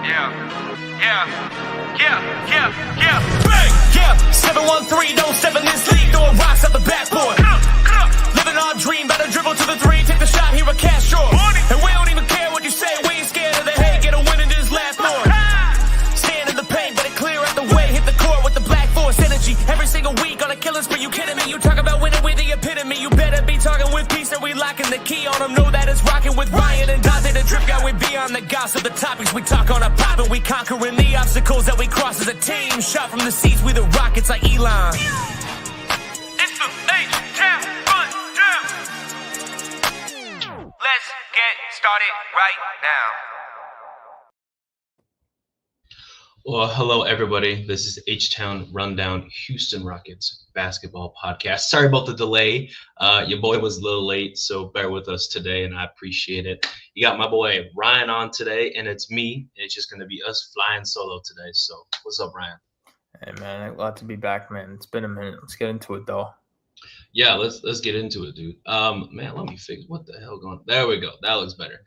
Bang! Yeah, 713, don't step in this league, throwing rocks at the backboard. Living our dream, better dribble to the three, take the shot, here a cash draw. And we don't even care what you say, we ain't scared of the hate, get a win in this last board. Stand in the paint, better clear out the way, hit the court with the black force energy. Every single week on a killing spree, you kidding me? You talk about winning with the epitome, you better be talking with peace and we locking the key on them. Know that it's rocking with Ryan and Donte, the drip guy, we beyond the gossip, the topics we talk on a pop and we conquering the obstacles that we cross as a team. Shot from the seats, we the Rockets like Elon. It's the H-Town Rundown. Let's get started right now. Well, hello, everybody. This is H-Town Rundown, Houston Rockets basketball podcast. Sorry about the delay. Your boy was a little late, so bear with us today, and I appreciate it. You got my boy Ryan on today, and it's me. It's just going to be us flying solo today. So what's up, Ryan? Hey, man, glad to be back, man. It's been a minute. Let's get into it, though. Yeah, let's get into it, dude. Man, let me fix what the hell going on. There we go. That looks better.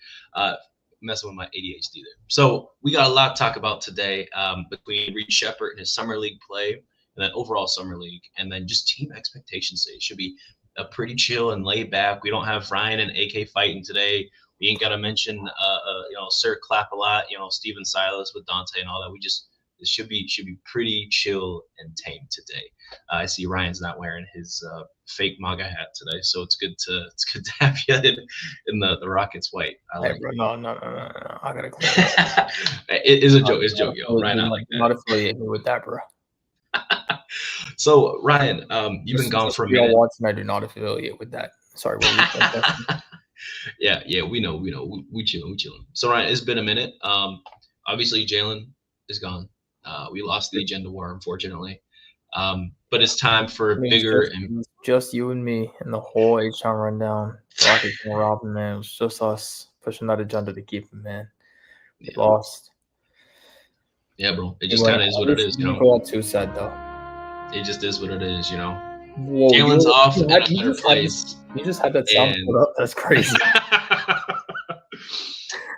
Messing with my ADHD there. So we got a lot to talk about today between Reed Sheppard and his summer league play, and then overall summer league, and then just team expectations. It should be a pretty chill and laid back. We don't have Ryan and AK fighting today. We ain't got to mention Sir Clap a lot, Steven Silas with Donte and all that. It should be pretty chill and tame today. I see Ryan's not wearing his fake MAGA hat today, so it's good to have you in the Rockets white. I like bro, no. I gotta clear it. It is a joke. It's a joke, yo. Ryan, I like that. Not affiliate me with that, bro. So Ryan, you've been gone for a minute. Watching, I do not affiliate with that. Sorry. Yeah, we know. We chilling. So Ryan, it's been a minute. Obviously Jalen is gone. We lost the agenda war, unfortunately. But it's time for bigger. Just you and me and the whole H-Town Rundown. Rockets and Robin, man. It was just us pushing that agenda to keep him, man. We lost. Yeah, bro. It just kind of is what it is, All too sad, though. It just is what it is, Whoa, Jalen's off in a you better place. You just had that sound put up. That's crazy.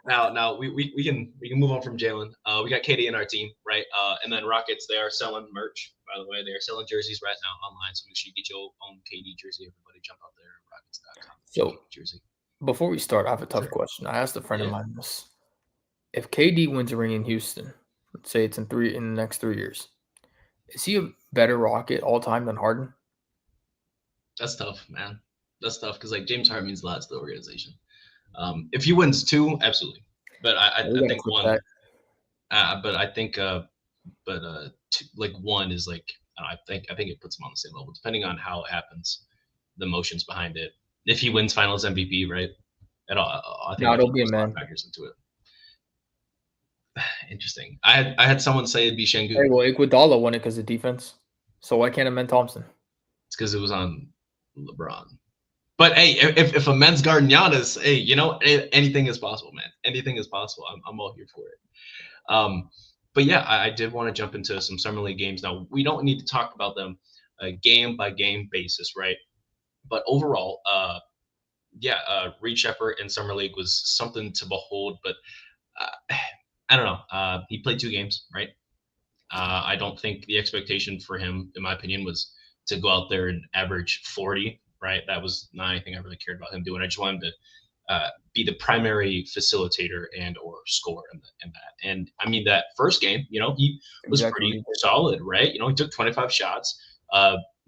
Now we can move on from Jalen. We got KD in our team, right? And then Rockets, they are selling merch, by the way. They are selling jerseys right now online, so make sure you get your own KD jersey. Everybody jump out there at rockets.com. So jersey. Before we start, I have a tough question. I asked a friend of mine this. If KD wins a ring in Houston, let's say it's in the next 3 years, is he a better Rocket all time than Harden? That's tough, man. That's tough because James Harden means a lot to the organization. If he wins 2, absolutely. But I think 1. But I think one is I think it puts him on the same level, depending on how it happens, the emotions behind it. If he wins Finals MVP, right? At all, I think it'll be a man. Factors into it. Interesting. I had someone say it'd be Şengün. Hey, well, Iguodala won it because of defense. So why can't Amen Thompson? It's because it was on LeBron. But hey, if a men's guard Giannis, hey, anything is possible, man. Anything is possible. I'm all here for it. But yeah, I did want to jump into some summer league games. Now we don't need to talk about them game by game basis, right? But overall, Reed Sheppard in summer league was something to behold. But I don't know. He played 2 games, right? I don't think the expectation for him, in my opinion, was to go out there and average 40. Right, that was not anything I really cared about him doing. I just wanted him to be the primary facilitator and or scorer in that. And I mean, that first game, he was pretty solid, right? He took 25 shots,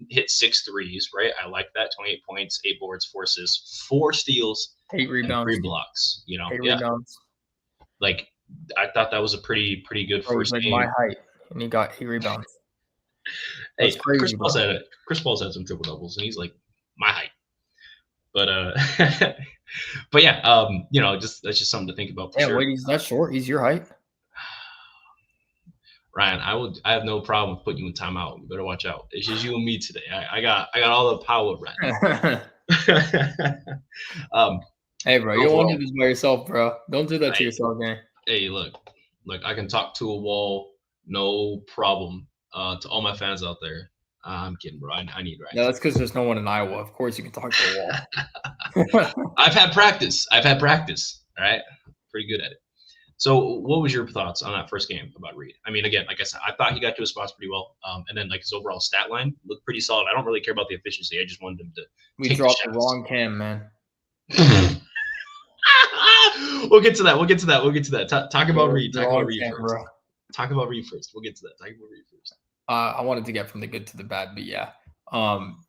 hit 6 threes, right? I like that. 28 points, 8 boards, 4 assists, 4 steals, 8 rebounds, 3 blocks. 8 rebounds. I thought that was a pretty good first game. My height, and he got 8 rebounds. Hey, crazy, Chris Paul said it. Chris Paul's had some triple doubles, and he's my height. But but yeah, that's just something to think about. Sure. Wait, he's not short. He's your height. Ryan, I have no problem with putting you in timeout. You better watch out. It's just you and me today. I got all the power right now. Hey, bro, you don't want to do this by yourself, bro. Don't do that to yourself, man. Hey, look, I can talk to a wall, no problem. To all my fans out there. I'm kidding, bro. I need Ryan. No, that's because there's no one in Iowa. Of course, you can talk to a wall. I've had practice. All right, pretty good at it. So, what was your thoughts on that first game about Reed? I mean, again, like I said, I thought he got to his spots pretty well, and then like his overall stat line looked pretty solid. I don't really care about the efficiency. I just wanted him to. We take dropped the the wrong Cam, man. We'll get to that. We'll get to that. We'll get to that. Talk about Reed. Talk about Reed Cam, first. bro. Talk about Reed first. We'll get to that. Talk about Reed first. I wanted to get from the good to the bad, but yeah.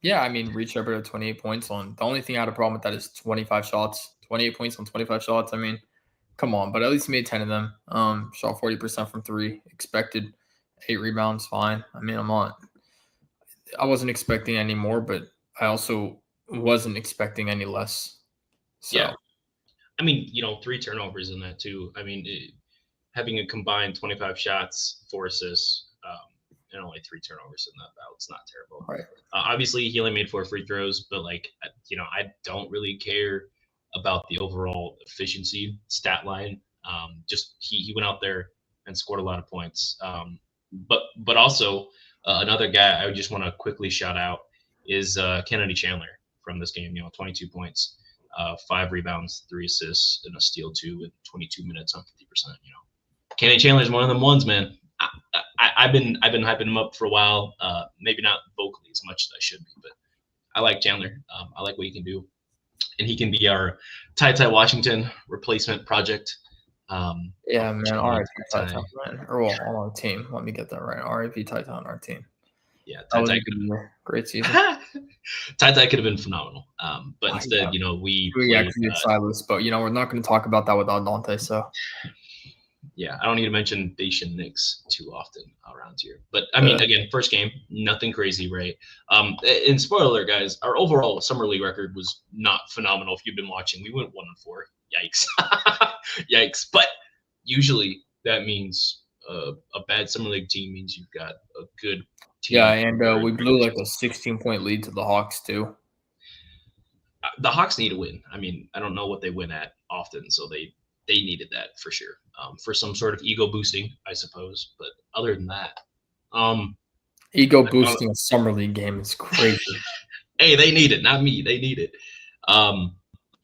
Yeah, I mean, Reed Shepard had 28 points on. The only thing I had a problem with that is 25 shots. 28 points on 25 shots. I mean, come on, but at least he made 10 of them. Shot 40% from 3. Expected 8 rebounds, fine. I mean, I wasn't expecting any more, but I also wasn't expecting any less. So. Yeah. I mean, 3 turnovers in that too. I mean, having a combined 25 shots, 4 assists, and only 3 turnovers in that it's not terrible. Right. Obviously, he only made 4 free throws, but I don't really care about the overall efficiency stat line. Just he went out there and scored a lot of points. But also another guy I would just want to quickly shout out is Kennedy Chandler from this game. 22 points, 5 rebounds, 3 assists, and a steal 2 with 22 minutes on 50%. Kennedy Chandler is one of them ones, man. I've been hyping him up for a while. Maybe not vocally as much as I should be, but I like Chandler. I like what he can do. And he can be our Ty Washington replacement project. Yeah, man. R.I.P. Ty, man. Or well, on our team. Let me get that right. R.I.P. Ty on our team. Yeah, Ty great season. Ty could have been phenomenal. But instead, we actually did Silas. But we're not going to talk about that without Donte. So. Yeah, I don't need to mention Dacian Nix too often around here. But, I mean, again, first game, nothing crazy, right? And spoiler alert, guys, our overall Summer League record was not phenomenal. If you've been watching, we went 1-4. Yikes. Yikes. But usually that means a bad Summer League team means you've got a good team. Yeah, and we blew like a 16-point lead to the Hawks, too. The Hawks need a win. I mean, I don't know what they win at often, so they needed that for sure. For some sort of ego boosting, I suppose. But other than that, ego boosting a Summer League game is crazy. Hey, they need it, not me. They need it.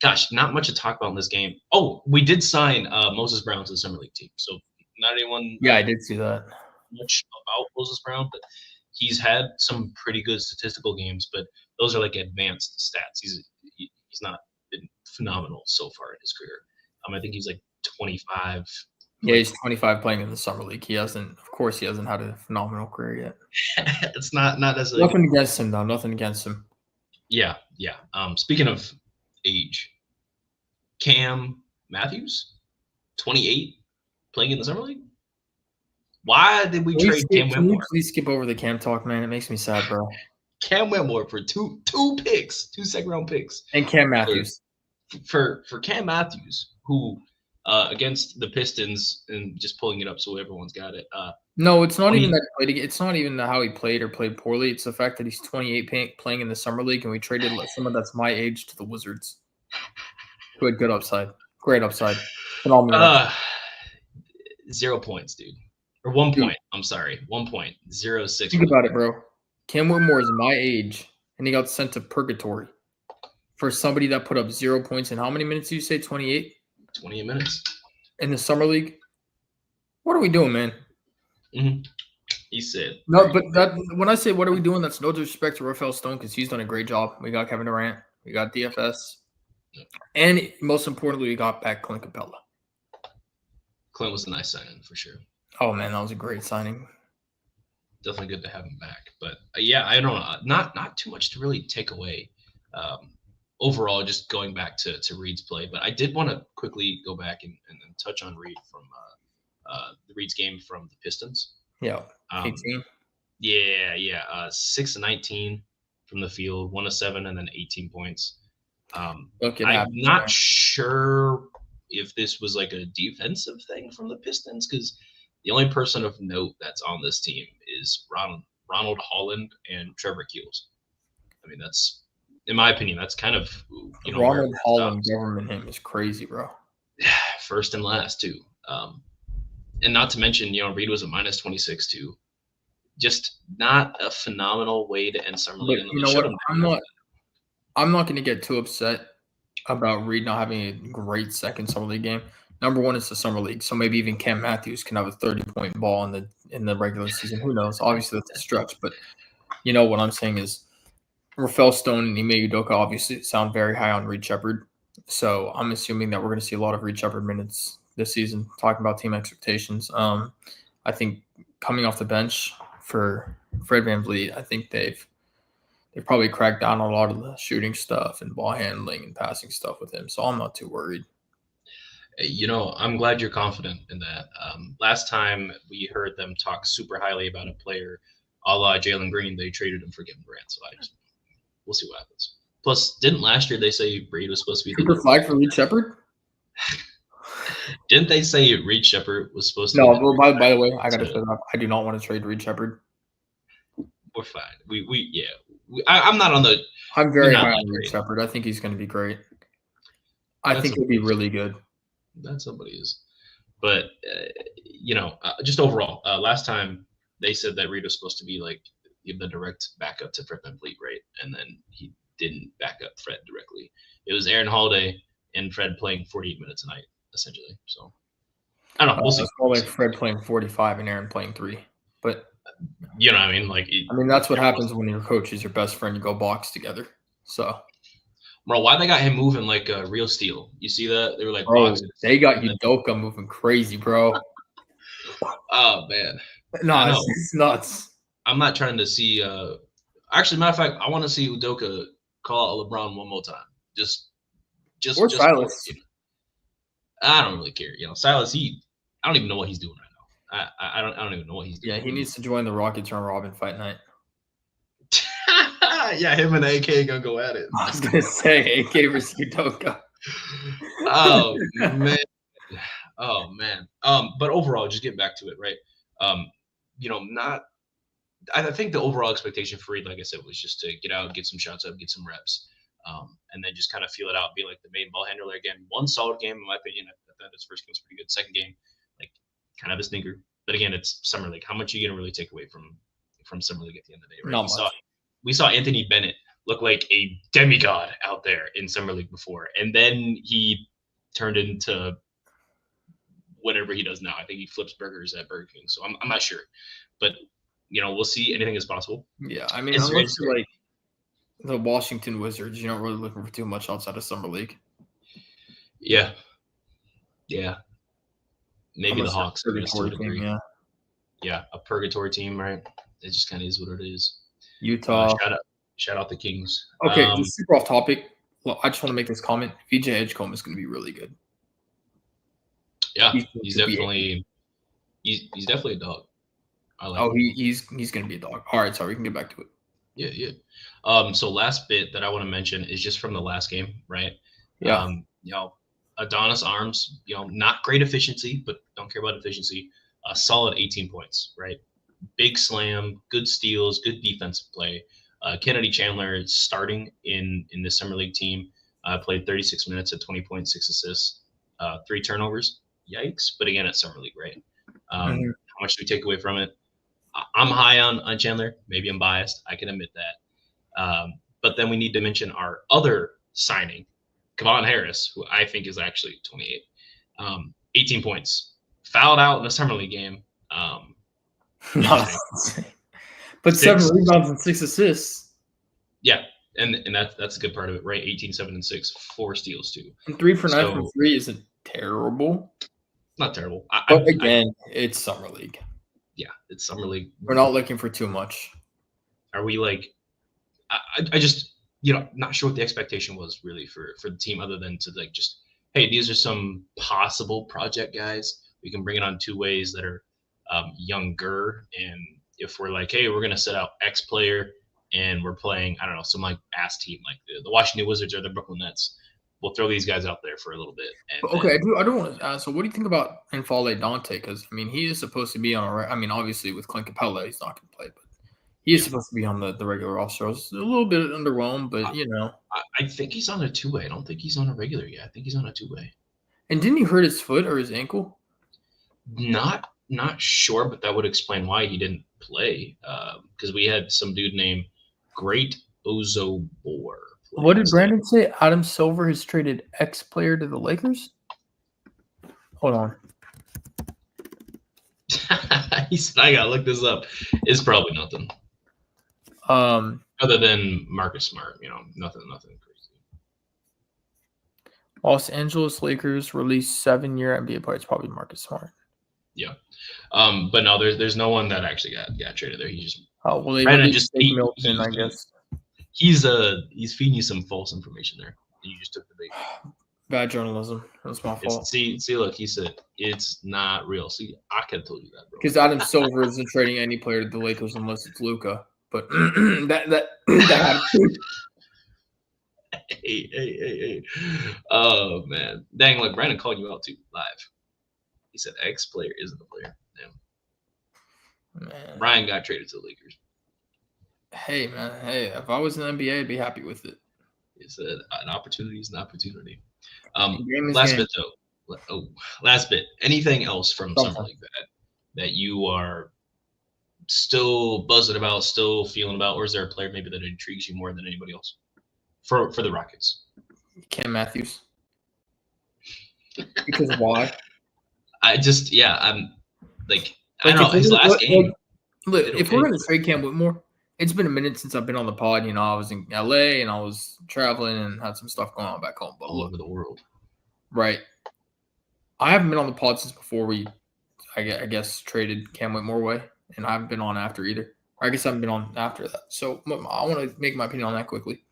Gosh, not much to talk about in this game. Oh, we did sign Moses Brown to the Summer League team. So not anyone. Yeah, I did see that. Much about Moses Brown, but he's had some pretty good statistical games. But those are like advanced stats. He's not been phenomenal so far in his career. I think he's like 25. Yeah, he's 25 playing in the Summer League. Of course, he hasn't had a phenomenal career yet. It's not necessarily nothing against him, though. Nothing against him. Yeah. Speaking of age, Cam Matthews, 28, playing in the Summer League. Why did we trade Cam Whitmore? Can you please skip over the Cam talk, man? It makes me sad, bro. Cam Whitmore for two picks, 2 second-round picks, and Cam Matthews. For Cam Matthews, who against the Pistons, and just pulling it up so everyone's got it. No, it's not even that he played. It's not even how he played or played poorly. It's the fact that he's 28 playing in the Summer League, and we traded someone that's my age to the Wizards, who had good upside, great upside, phenomenal. 0 points, dude, or 1 point. I'm sorry, 1 point, 0.6. Think about it, bro. Cam Whitmore is my age, and he got sent to purgatory for somebody that put up 0 points in how many minutes did you say? 28? 28 minutes. In the Summer League? What are we doing, man? Mm-hmm. He said. No, but when I say what are we doing, that's no disrespect to Rafael Stone because he's done a great job. We got Kevin Durant. We got DFS. And most importantly, we got back Clint Capella. Clint was a nice signing for sure. Oh, man, that was a great signing. Definitely good to have him back. But, yeah, I don't know. Not too much to really take away. Overall, just going back to Reed's play, but I did want to quickly go back and touch on Reed from Reed's game from the Pistons. Yeah, 18. Yeah. 6 of 19 from the field, 1 of 7, and then 18 points. I'm not sure if this was like a defensive thing from the Pistons because the only person of note that's on this team is Ronald Holland and Trevor Keels. I mean, that's. In my opinion, that's kind of Ronald Holland government him is crazy, bro. First and last too, and not to mention Reed was a minus 26 too. Just not a phenomenal way to end Summer League. You know what? I'm not going to get too upset about Reed not having a great second Summer League game. Number one is the summer league, so maybe even Cam Matthews can have a 30-point ball in the regular season. Who knows? Obviously, that's a stretch, but you know what I'm saying is Rafael Stone and Ime Udoka obviously sound very high on Reed Shepherd. So I'm assuming that we're going to see a lot of Reed Shepherd minutes this season. Talking about team expectations, I think coming off the bench for Fred VanVleet, I think they've probably cracked down on a lot of the shooting stuff and ball handling and passing stuff with him. So I'm not too worried. You know, I'm glad you're confident in that. Last time we heard them talk super highly about a player, a la Jalen Green, they traded him for Kevin Durant. So we'll see what happens. Plus, didn't last year they say Reed was supposed to be Super flag for Reed Shepherd? Didn't they say Reed Shepherd was supposed to? No. Well, by the way, I got to say that I do not want to trade Reed Shepherd. We're fine. I'm not on the. I'm very high on Reed Shepherd. I think he's going to be great. I think he'll be really good. That somebody is, but you know, just overall, last time they said that Reed was supposed to be like the direct backup to Fred VanVleet, right? And then he didn't back up Fred directly. It was Aaron Holiday and Fred playing 48 minutes a night, essentially. So I don't know. We'll see. It's more like Fred playing 45 and Aaron playing 3. But you know what I mean? Like, that's what happens when your coach is your best friend. You go box together. So. Bro, why they got him moving like a real steel? You see that? They were like, bro, they got Udoka moving crazy, bro. Oh man, no, it's nuts. I'm not trying to see. Actually, matter of fact, I want to see Udoka call out LeBron one more time. Just or Silas. I don't really care. You know, Silas. I don't even know what he's doing right now. I don't even know what he's doing. Yeah, he needs to join the Rockets round robin fight night. Yeah, him and AK gonna go at it. I was gonna say AK versus Udoka. Oh man. But overall, just getting back to it, right? You know, I think the overall expectation for Reed, like I said, was just to get out, get some shots up, get some reps, and then just kind of feel it out, be like the main ball handler again. One solid game, in my opinion. I thought his first game was pretty good. Second game, like kind of a stinker. But again, it's summer league. How much are you gonna really take away from summer league at the end of the day, right? Not much. We saw Anthony Bennett look like a demigod out there in summer league before, and then he turned into whatever he does now. I think he flips burgers at Burger King, so I'm not sure, but you know, we'll see. Anything is possible. Yeah, I mean, unless you're like the Washington Wizards, you're not really looking for too much outside of summer league. Yeah. Maybe the Hawks. Team, yeah, a purgatory team, right? It just kind of is what it is. Utah. Shout out the Kings. Okay, just super off topic. Well, I just want to make this comment. VJ Edgecombe is going to be really good. Yeah, he's definitely a dog. I like he's going to be a dog. All right, sorry, we can get back to it. Yeah. So last bit that I want to mention is just from the last game, right? Yeah. You know, Adonis Arms, you know, not great efficiency, but don't care about efficiency. A solid 18 points, right? Big slam, good steals, good defensive play. Kennedy Chandler is starting in the summer league team. Played 36 minutes at 20.6 assists, 3 turnovers. Yikes! But again, it's summer league, right? How much do we take away from it? I'm high on Chandler. Maybe I'm biased. I can admit that. But then we need to mention our other signing, Kevon Harris, who I think is actually 28. 18 points. Fouled out in the summer league game. But 7 rebounds and 6 assists. Yeah, and that's a good part of it, right? 18, 7, and 6, 4 steals too. And 3 for 9 from 3 isn't terrible. Not terrible. But again, it's summer league. Yeah, it's summer league. We're not looking for too much. Are we like? I just not sure what the expectation was really for the team, other than to like just, hey, these are some possible project guys. We can bring it on 2 ways that are younger, and if we're like, hey, we're gonna set out X player and we're playing, I don't know, some like ass team like the Washington Wizards or the Brooklyn Nets, we'll throw these guys out there for a little bit. And, okay, I do want to ask. So, what do you think about N'Faly Donte? Because I mean, he is supposed to be on. I mean, obviously with Clint Capella, he's not going to play, but he is supposed to be on the regular roster. I was a little bit underwhelmed, but I think he's on a 2-way. I don't think he's on a regular yet. I think he's on a 2-way. And didn't he hurt his foot or his ankle? Not sure, but that would explain why he didn't play. Because we had some dude named Great Ozobor. What did Brandon say? Adam Silver has traded X player to the Lakers? Hold on. He said, "I gotta look this up." It's probably nothing other than Marcus Smart. Nothing crazy. Los Angeles Lakers released 7-year NBA player. It's probably Marcus Smart. Yeah. But no, there's no one that actually got traded there. He just They Brandon released Shake Milton, I guess. He's feeding you some false information there. You just took the bait. Bad journalism. That's my fault. See, look, he said it's not real. See, I could have told you that, bro. Because Adam Silver isn't trading any player to the Lakers unless it's Luka. But that Hey. Oh man. Dang, look, Brandon called you out too live. He said X player isn't a player. Damn. man. Ryan got traded to the Lakers. Hey man, if I was in the NBA, I'd be happy with it. He said an opportunity is an opportunity. Game is Last game. bit though. Last bit. Anything else from Something. Summer League that you are still buzzing about, still feeling about, or is there a player maybe that intrigues you more than anybody else for the Rockets? Cam Matthews. Because why? I'm like I don't know his last game. Look, if we're gonna trade Cam Whitmore, it's been a minute since I've been on the pod. I was in LA and I was traveling and had some stuff going on back home. But All over the world. Right. I haven't been on the pod since before we, I guess, traded Cam Whitmore away, and I haven't been on after either. Or I guess I haven't been on after that. So I want to make my opinion on that quickly.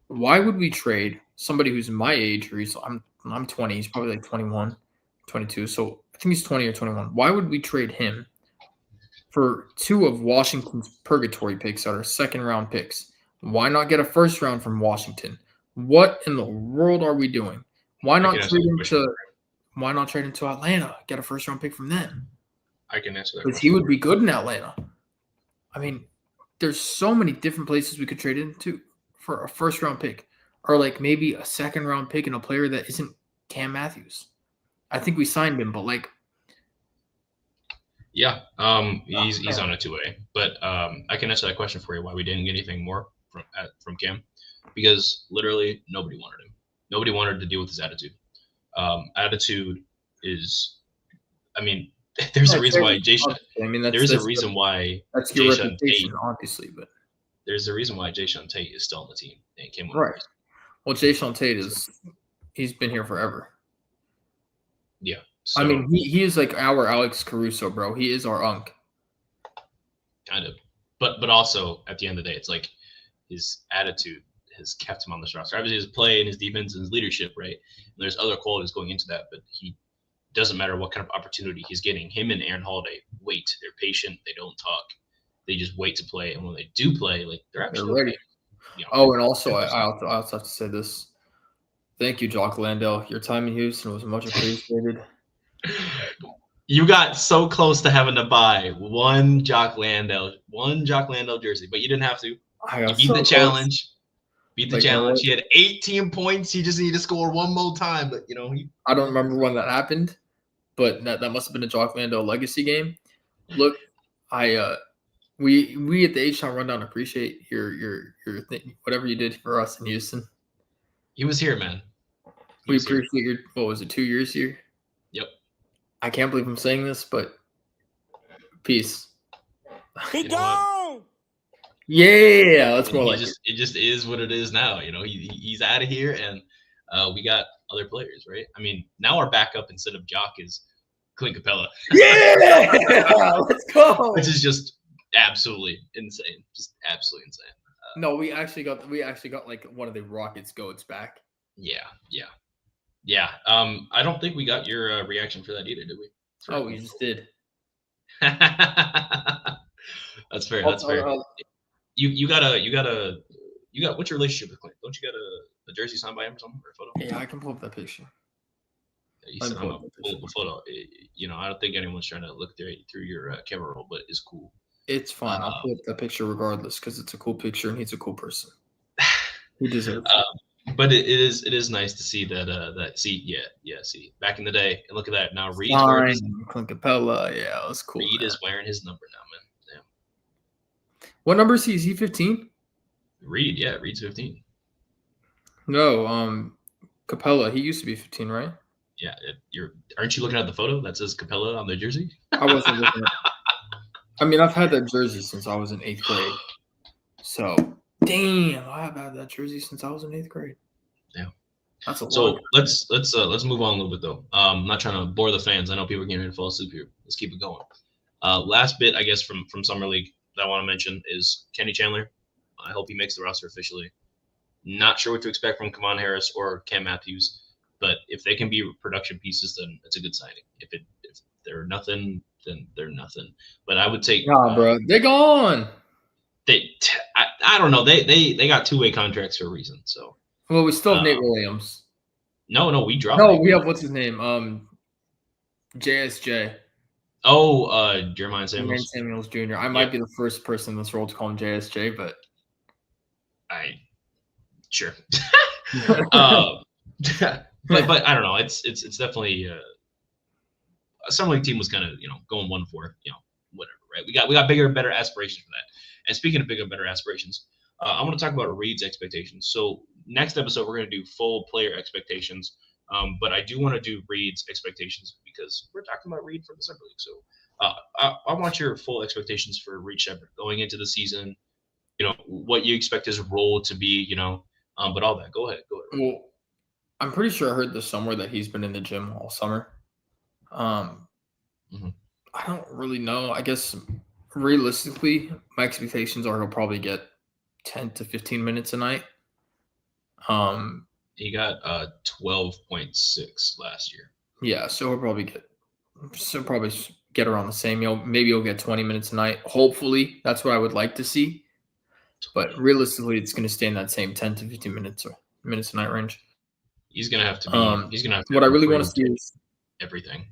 Why would we trade somebody who's my age, or I'm 20, he's probably like 21, 22, so I think he's 20 or 21. Why would we trade him for 2 of Washington's purgatory picks that are second-round picks? Why not get a first round from Washington? What in the world are we doing? Why not trade him to Atlanta? Get a first-round pick from them. I can answer that. Because he would be good in Atlanta. I mean, there's so many different places we could trade into for a first-round pick, or like maybe a second-round pick and a player that isn't Cam Matthews. I think we signed him, but like, yeah, he's on a 2A. But I can answer that question for you. Why we didn't get anything more from Cam? Because literally nobody wanted him. Nobody wanted to deal with his attitude. Attitude is, I mean, there's a reason why Jay. There's a reason why that's your reputation, obviously, but there's a reason why Jayshawn Tate is still on the team and came right. Well, Jayshawn Tate he's been here forever. Yeah. So, I mean, he is like our Alex Caruso, bro. He is our Unk. Kind of. But also, at the end of the day, it's like his attitude has kept him on this roster. Obviously, his play and his defense and his leadership, right? And there's other qualities going into that, but he doesn't matter what kind of opportunity he's getting. Him and Aaron Holiday wait. They're patient. They don't talk. They just wait to play. And when they do play, like they're ready. And also, I also have to say this. Thank you, Jock Landale. Your time in Houston was much appreciated. You got so close to having to buy one Jock Landale jersey, but you didn't have to. You beat the challenge. Beat the challenge. He had 18 points. He just needed to score one more time, but I don't remember when that happened, but that must have been a Jock Landale legacy game. Look, we at the H-Town Rundown appreciate your thing, whatever you did for us in Houston. He was here, man. We appreciate your 2 years here? Yep. I can't believe I'm saying this, but peace. He gone. Yeah, that's more like it just is what it is now. He's out of here, and we got other players, right? I mean, now our backup instead of Jock is Clint Capella. Yeah, let's go. Which is just absolutely insane. Just absolutely insane. No, we actually got like one of the Rockets goats back. Yeah. I don't think we got your reaction for that either, did we? Oh, you just did. That's fair. That's fair. You got what's your relationship with Clint? Don't you got a jersey signed by him or something, or a photo? Yeah, I can pull up that picture. You said I'm a photo. I don't think anyone's trying to look through your camera roll, but it's cool. It's fine. I'll pull up that picture regardless because it's a cool picture and he's a cool person. He deserves it. But it is nice to see that see back in the day, and look at that now. Reed Clint Capella, yeah, it was cool. Reed is wearing his number now, man. Damn. What number is he? Is he 15? Reed's 15. No, Capella, he used to be 15, right? Yeah, aren't you looking at the photo that says Capella on the jersey? I wasn't looking at. I mean, I've had that jersey since I was in 8th grade. So, damn, I've had that jersey since I was in 8th grade. Yeah. That's a lot. So let's move on a little bit though. I'm not trying to bore the fans. I know people are getting ready to fall asleep here. Let's keep it going. Last bit, I guess, from Summer League that I want to mention is Kenny Chandler. I hope he makes the roster officially. Not sure what to expect from Kamon Harris or Cam Matthews, but if they can be production pieces, then it's a good signing. If they're nothing, then they're nothing. But I would take. Nah, bro, they're gone. I don't know. They got two-way contracts for a reason. So. Well, we still have Nate Williams. No, we dropped. No, we have what's his name? JSJ. Oh, Jeremiah Samuels. Samuels Jr. I might be the first person in this world to call him JSJ, but sure. But I don't know. It's definitely Summer League team was kind of going 1-4, whatever, right? We got bigger and better aspirations for that. And speaking of bigger and better aspirations, I want to talk about Reed's expectations. So next episode we're going to do full player expectations, but I do want to do Reed's expectations because we're talking about Reed from the Summer League. So I want your full expectations for Reed Shepherd going into the season. What you expect his role to be. But all that. Go ahead. Well, I'm pretty sure I heard this somewhere that he's been in the gym all summer. I don't really know. I guess realistically, my expectations are he'll probably get 10 to 15 minutes a night. He got 12.6 last year. Yeah, so he'll probably get around the same. Maybe he'll get 20 minutes a night. Hopefully, that's what I would like to see. But realistically, it's going to stay in that same 10 to 15 minutes a night range. He's going to have to be. He's going to have to. What I really want to see is everything.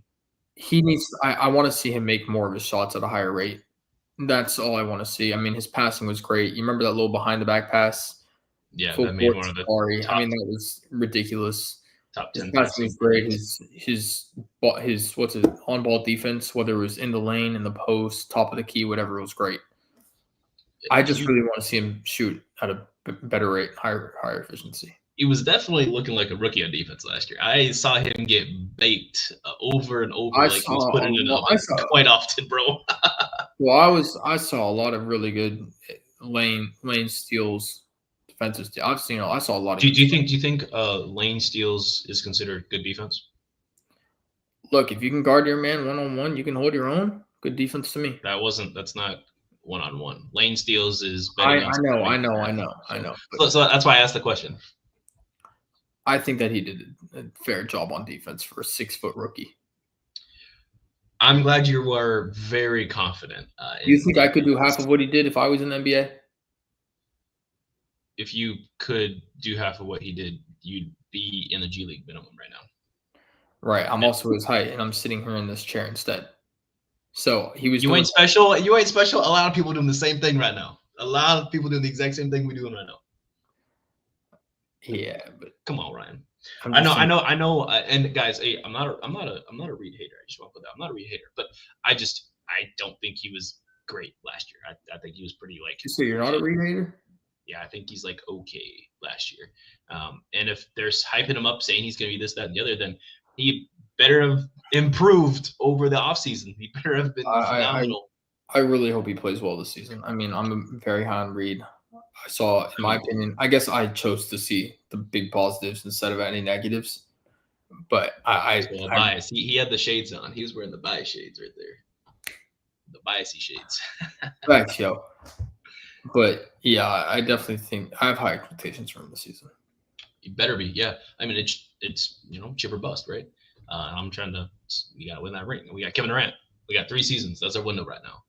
He needs. I want to see him make more of his shots at a higher rate. That's all I want to see. I mean, his passing was great. You remember that little behind the back pass? Yeah, that made one of the top, I mean, that was ridiculous. Top 10 his passing was great. His on ball defense, whether it was in the lane, in the post, top of the key, whatever, it was great. I just really want to see him shoot at a better rate, higher efficiency. He was definitely looking like a rookie on defense last year. I saw him get baked over and over. He was putting it up quite often, bro. Well, I saw a lot of really good lane steals, defensive steals. I saw a lot of. Do you think lane steals is considered good defense? Look, if you can guard your man 1-on-1, you can hold your own. Good defense to me. That's not 1-on-1. Lane steals is better. I know. So that's why I asked the question. I think that he did a fair job on defense for a 6-foot rookie. I'm glad you are very confident. You think I could do half of what he did if I was in the NBA? If you could do half of what he did, you'd be in the G League minimum right now. Right. I'm also his height, and I'm sitting here in this chair instead. So he was. You ain't special. You ain't special. A lot of people doing the same thing right now. A lot of people doing the exact same thing we're doing right now. Yeah, but come on, Ryan. I know. And guys, hey, I'm not a Reed hater. I just want to put that. I'm not a Reed hater, but I don't think he was great last year. I think he was pretty like. So you're not a Reed hater? Yeah, I think he's like okay last year. And if they're hyping him up, saying he's going to be this, that, and the other, then he better have improved over the offseason. He better have been phenomenal. I really hope he plays well this season. I mean, I'm very high on Reed. I saw, in my opinion, I guess I chose to see the big positives instead of any negatives. But bias. He had the shades on. He was wearing the bias shades right there. The biasy shades. Thanks, yo. But yeah, I definitely think I have high expectations for him this season. You better be, yeah. I mean, it's chip or bust, right? I'm trying to. We got to win that ring. We got Kevin Durant. We got 3 seasons. That's our window right now.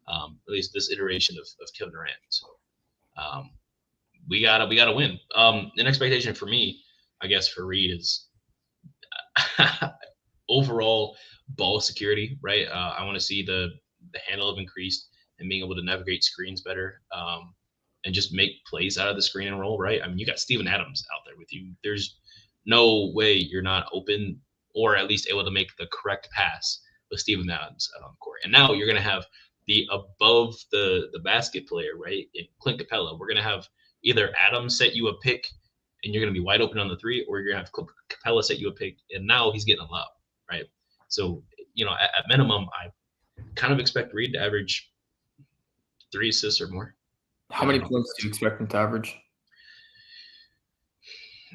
At least this iteration of Kevin Durant. So we gotta win. An expectation for me, I guess, for Reed is overall ball security, right? I want to see the handle have increased and being able to navigate screens better, and just make plays out of the screen and roll, right? I mean, you got Steven Adams out there with you. There's no way you're not open or at least able to make the correct pass with Steven Adams out on the court. And now you're going to have the above the basket player, right? In Clint Capella, we're going to have either Adams set you a pick and you're going to be wide open on the 3, or you're going to have Capella set you a pick, and now he's getting a lob, right? So, at minimum, I kind of expect Reed to average 3 assists or more. How many points do you expect him to average?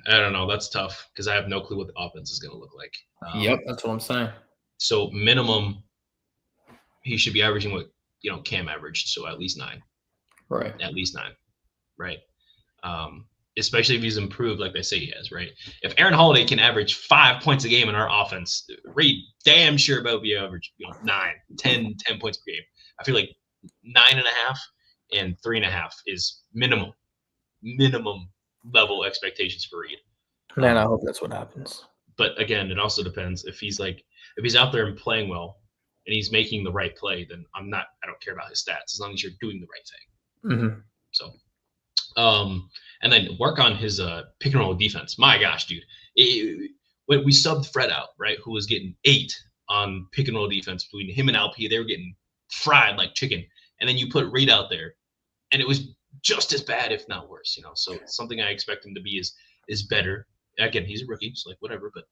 I don't know. That's tough because I have no clue what the offense is going to look like. Yep, that's what I'm saying. So minimum, he should be averaging what Cam averaged, so at least 9. Right. At least 9. Right. Especially if he's improved like they say he has, right? If Aaron Holiday can average 5 points a game in our offense, Reed damn sure about be average 9, 10 points per game. I feel like 9.5 and 3.5 is minimum level expectations for Reed. Man, I hope that's what happens. But again, it also depends if he's out there and playing well and he's making the right play, then I don't care about his stats as long as you're doing the right thing. Mm-hmm. So, and then work on his pick and roll defense. My gosh, dude. When we subbed Fred out, right, who was getting 8 on pick and roll defense between him and LP, they were getting fried like chicken. And then you put Reed out there, and it was just as bad, if not worse. So something I expect him to be is better. Again, he's a rookie, so whatever. But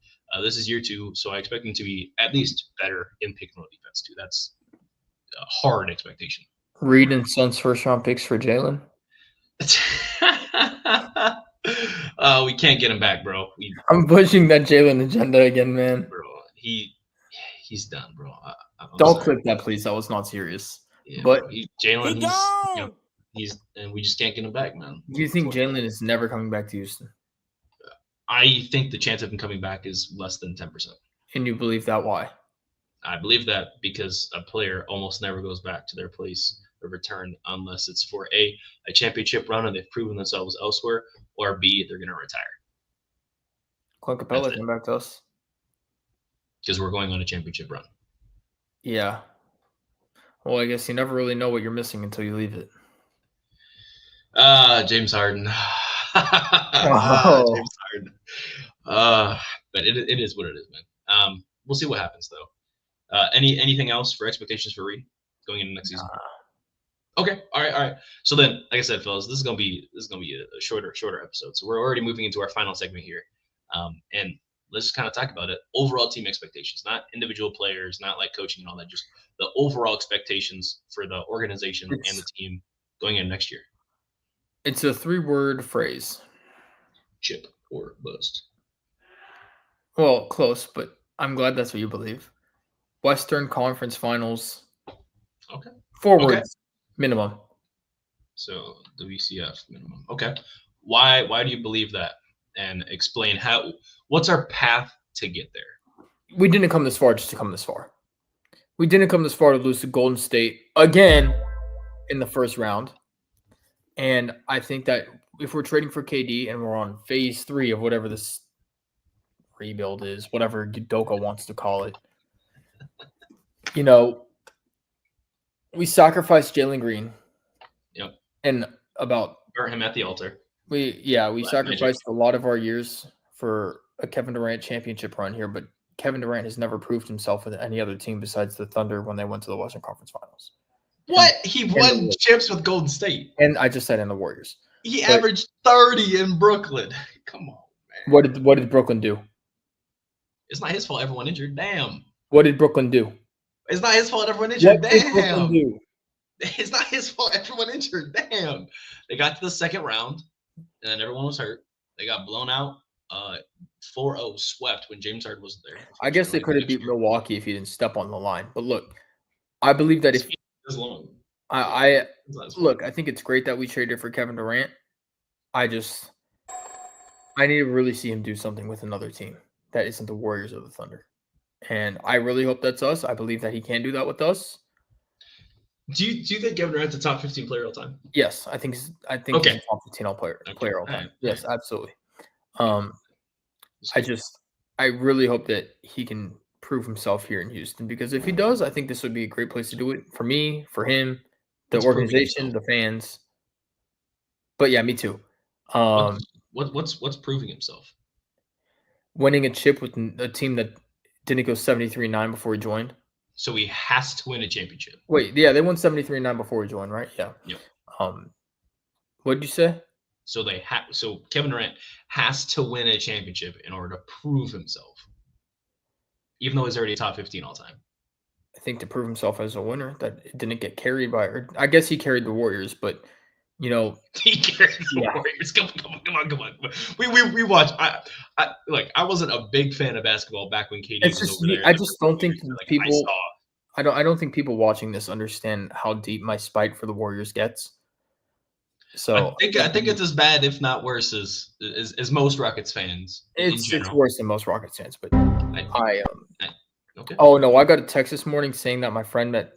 this is year 2, so I expect him to be at least better in pick and roll defense too. That's a hard expectation. Reed and Suns first-round picks for Jalen. We can't get him back, bro. I'm pushing that Jalen agenda again, man. Bro, he's done, bro. Don't clip that, please. That was not serious. Yeah, but Jalen, he's and we just can't get him back, man. Do you think Jalen is never coming back to Houston? I think the chance of him coming back is less than 10%. And you believe that? Why? I believe that because a player almost never goes back to their place of return unless it's for a championship run and they've proven themselves elsewhere, or B, they're going to retire. Clint Capella came back to us. Because we're going on a championship run. Yeah. Well, I guess you never really know what you're missing until you leave it. James Harden. Oh. James Harden. But it is what it is, man. We'll see what happens though. Anything else for expectations for Reed going into next season? Okay. All right. So then, like I said, fellas, this is gonna be a shorter episode. So we're already moving into our final segment here. And let's just kind of talk about it. Overall team expectations, not individual players, not like coaching and all that, just the overall expectations for the organization and the team going in next year. It's a 3-word phrase. Chip or bust. Well, close, but I'm glad that's what you believe. Western Conference Finals. Okay. 4 words minimum. So WCF minimum. Okay. Why do you believe that? And explain what's our path to get there? We didn't come this far just to come this far. We didn't come this far to lose to Golden State again in the first round. And I think that if we're trading for KD and we're on phase 3 of whatever this rebuild is, whatever Udoka wants to call it, we sacrificed Jalen Green. Yep. And burn him at the altar. We sacrificed a lot of our years for a Kevin Durant championship run here, but Kevin Durant has never proved himself with any other team besides the Thunder when they went to the Western Conference Finals. What? He won chips with Golden State. And I just said in the Warriors. He averaged 30 in Brooklyn. Come on, man. What did Brooklyn do? It's not his fault everyone injured. Damn. What did Brooklyn do? It's not his fault everyone injured. What did Brooklyn do? It's not his fault everyone injured. Damn. They got to the second round, and then everyone was hurt. They got blown out. 4-0 swept when James Harden wasn't there. I guess they could have beat Milwaukee if he didn't step on the line. But look, I believe that if I think it's great that we traded for Kevin Durant. I need to really see him do something with another team that isn't the Warriors or the Thunder. And I really hope that's us. I believe that he can do that with us. Do you think Kevin Durant's a top 15 player all time? Yes, I think he's a top 15 player all time. Yes, absolutely. I really hope that he can prove himself here in Houston, because if he does, I think this would be a great place to do it for me, for him, the organization, the fans. But yeah, me too. What's proving himself? Winning a chip with a team that didn't go 73-9 before he joined. So he has to win a championship. Wait, yeah, they won 73-9 before he joined, right? Yeah. Yep. What did you say? So so Kevin Durant has to win a championship in order to prove himself, even though he's already top 15 all time. I think to prove himself as a winner, that it didn't get carried by, or I guess he carried the Warriors, but you know, He carried the Warriors. Come on. We watched. I wasn't a big fan of basketball back when KD it's was just over there. I just don't think people. I I don't think people watching this understand how deep my spite for the Warriors gets. So I think it's as bad, if not worse, as most Rockets fans. it's worse than most Rockets fans. But okay. Oh no, I got a text this morning saying that my friend met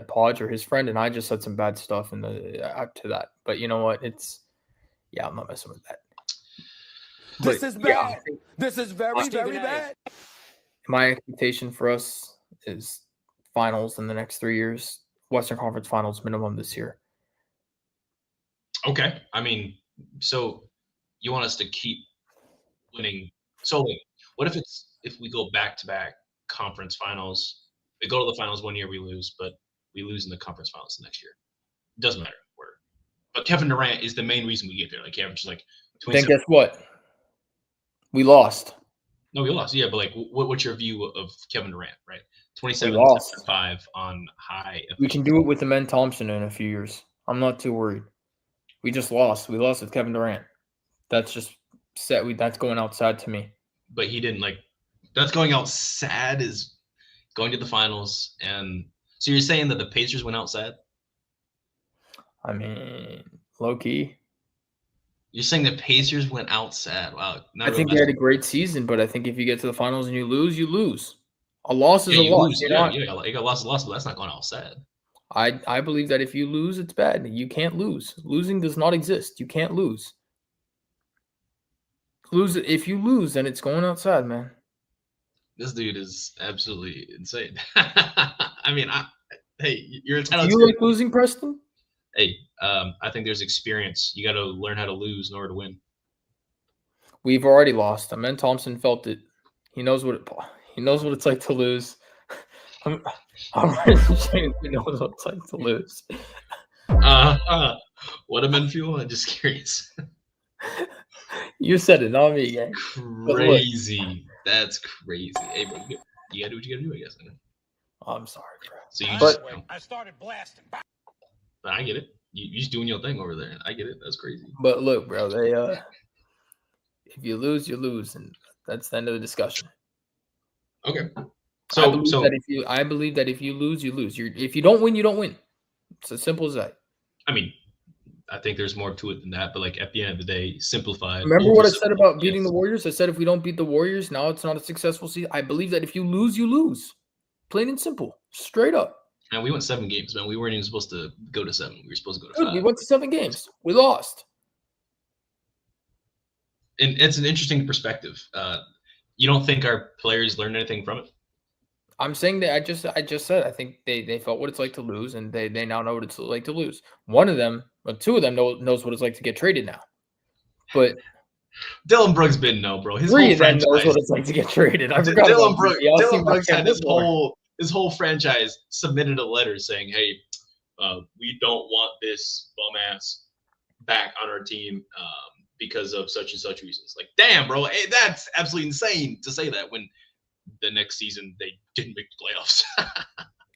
Podge or his friend, and I just said some bad stuff in the to that. But you know what? I'm not messing with that. This is bad. This is very, very bad. My expectation for us is finals in the next 3 years. Western Conference Finals minimum this year. Okay. I mean, so you want us to keep winning? So like, what if we go back-to-back conference finals? We go to the finals one year, we lose, but we lose in the conference finals the next year. It doesn't matter. But Kevin Durant is the main reason we get there. Like, he averages like 27. Then guess what? We lost. No, we lost. Yeah, but like, what's your view of Kevin Durant, right? 27, 5 on high. We can do it with Amen Thompson in a few years. I'm not too worried. We just lost. We lost with Kevin Durant. That's just set. That's going outside to me. But he didn't like. That's going out sad is going to the finals, and so you're saying that the Pacers went out sad? I mean, low key. You're saying the Pacers went out sad? Wow. I think they had a great season, but I think if you get to the finals and you lose, you lose. A loss is a loss. You got lost, but that's not going out sad. I believe that if you lose, it's bad. You can't lose. Losing does not exist. You can't lose. If you lose, then it's going outside, man. This dude is absolutely insane. I mean, hey, you're entitled. Do you like losing, Preston? Hey, I think there's experience. You got to learn how to lose in order to win. We've already lost. Amen Thompson felt it. He knows what it's like to lose. I'm really saying he knows what it's like to lose. What Amen feel? I'm just curious. You said it, not me, gang. Crazy. That's crazy. Hey, bro, you gotta do what you gotta do, I guess. I'm sorry, bro. So I started blasting. I get it. You just doing your thing over there. I get it. That's crazy. But look, bro, if you lose, you lose, and that's the end of the discussion. Okay. I believe that if you lose, you lose. If you don't win, you don't win. It's as simple as that. I mean, I think there's more to it than that, but like at the end of the day, simplified. Remember what I said about beating the Warriors? I said if we don't beat the Warriors, now it's not a successful season. I believe that if you lose, you lose. Plain and simple. Straight up. Man, we went 7 games, man. We weren't even supposed to go to 7. We were supposed to go to 5. We went to 7 games. We lost. And it's an interesting perspective. You don't think our players learned anything from it? I'm saying that I just said I think they felt what it's like to lose, and they now know what it's like to lose. One of them, well, 2 of them knows what it's like to get traded now. But Dylan Brooks didn't know, bro. His 3 whole of them franchise knows what it's like to get traded. I forgot. Dylan Brooks had his whole franchise submitted a letter saying, "Hey, we don't want this bum ass back on our team because of such and such reasons." Like, damn, bro, hey, that's absolutely insane to say that when the next season they didn't make the playoffs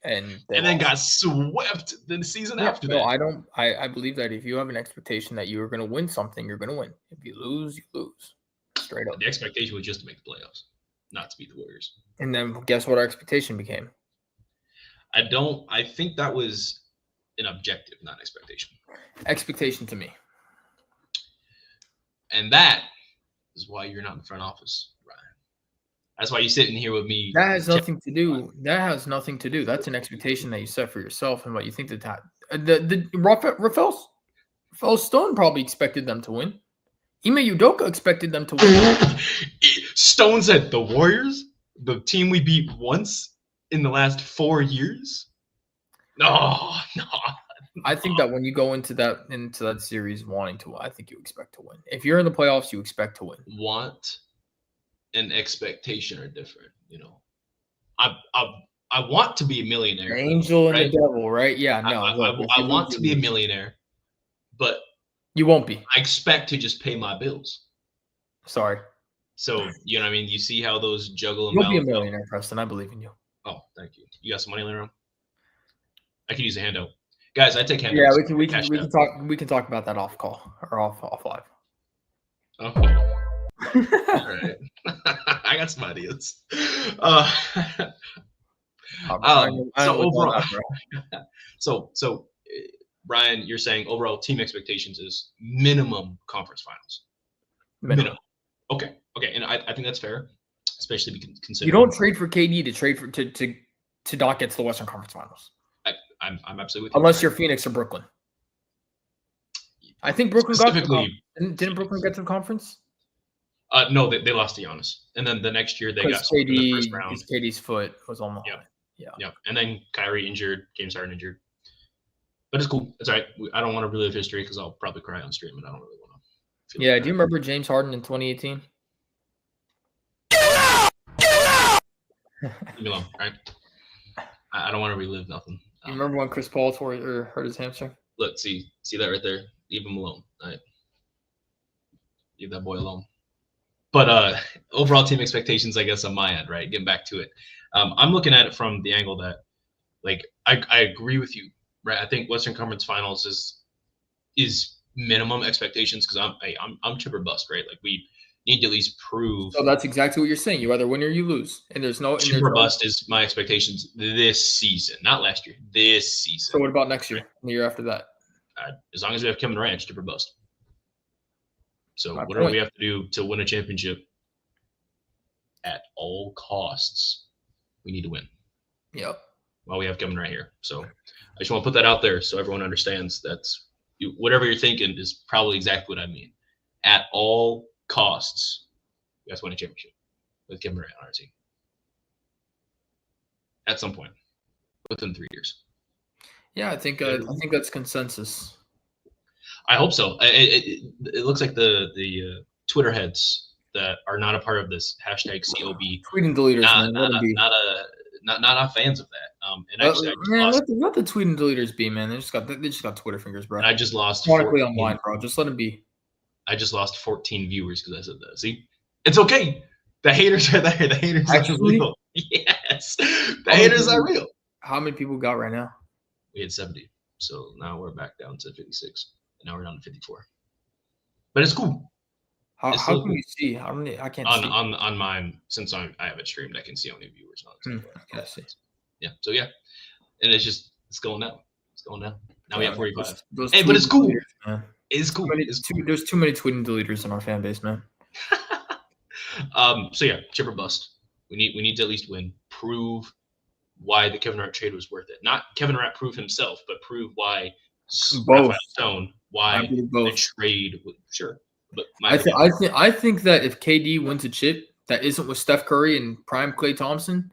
and then got swept the season after that. No, I believe that if you have an expectation that you are going to win something, you're going to win. If you lose, you lose. Straight up. The expectation was just to make the playoffs, not to beat the Warriors. And then guess what our expectation became? I think that was an objective, not an expectation. Expectation to me. And that is why you're not in the front office, Ryan. That's why you're sitting here with me. That has nothing to do. That has nothing to do. That's an expectation that you set for yourself and what you think that Rafael Stone probably expected them to win. Ime Udoka expected them to win. Stone said the Warriors, the team we beat once in the last 4 years. No. I think that when you go into that series wanting to win, I think you expect to win. If you're in the playoffs, you expect to win. Want and expectation are different, you know. I want to be a millionaire. The angel and the devil, right? Yeah, no. I want to be a millionaire, but You won't be. I expect to just pay my bills. Sorry. So, you know what I mean? You see how those juggle and You'll be a balance out? millionaire, Preston. I believe in you. Oh, thank you. You got some money laying around? I could use a handout. Guys, I take handouts. Yeah, we Cash can out. talk about that off call or off live. Oh, all right. I got some ideas. So Brian, you're saying overall team expectations is minimum conference finals. Minimum. Okay, and I think that's fair, especially considering You don't trade for KD to trade for to not get to the Western Conference Finals. I'm absolutely with you. Unless you're Phoenix or Brooklyn. I think Brooklyn specifically didn't Brooklyn get to the conference? No, they lost to Giannis, and then the next year they got in the first round. KD's foot was on the line. Yeah, and then Kyrie injured, James Harden injured, but it's cool. It's all right. I don't want to relive history because I'll probably cry on stream, and I don't really want to. Yeah, do you remember James Harden in 2018? Leave me alone, right? I don't want to relive nothing. You remember when Chris Paul hurt his hamstring? Look, see that right there. Leave him alone. All right, leave that boy alone. But overall team expectations, I guess, on my end, right? Getting back to it, I'm looking at it from the angle that, like, I agree with you, right? I think Western Conference Finals is minimum expectations because I'm chip or bust, right? Like, we need to at least prove. So that's exactly what you're saying. You either win or you lose, and there's no chip or bust is my expectations this season, not last year. This season. So what about next year? And the year after that? As long as we have Kevin Durant, chip or bust. So whatever we have to do to win a championship at all costs, we need to win. Yep. While we have Kevin right here. So I just want to put that out there so everyone understands whatever you're thinking is probably exactly what I mean. At all costs, we have to win a championship with Kevin Durant on our team. At some point. Within 3 years. Yeah, I think that's consensus. I hope so. It looks like the Twitter heads that are not a part of this hashtag COB tweeting deleters, not fans of that. And actually, let the tweet and deleters be, man. They just got Twitter fingers, bro. And I just lost. Chronically online, bro. Just let them be. I just lost 14 viewers because I said that. See, it's okay. The haters are there. The haters are real. Yes, the haters are real. How many people got right now? We had 70, so now we're back down to 56. Now we're down to 54. But it's cool. How can you see? How many? I can't see. On mine, since I have it streamed, I can see how many viewers on it. I see. Yeah. So yeah, and it's going down. It's going down. Now we have 45. Those hey, but it's cool. Man. It's cool. There's too many tweeting deleters in our fan base, man. So yeah, chip or bust. We need to at least win. Prove why the Kevin Durant trade was worth it. Not Kevin Durant prove himself, but prove why both. Stone, why the trade was sure. But I think that if KD wins a chip that isn't with Steph Curry and prime Klay Thompson,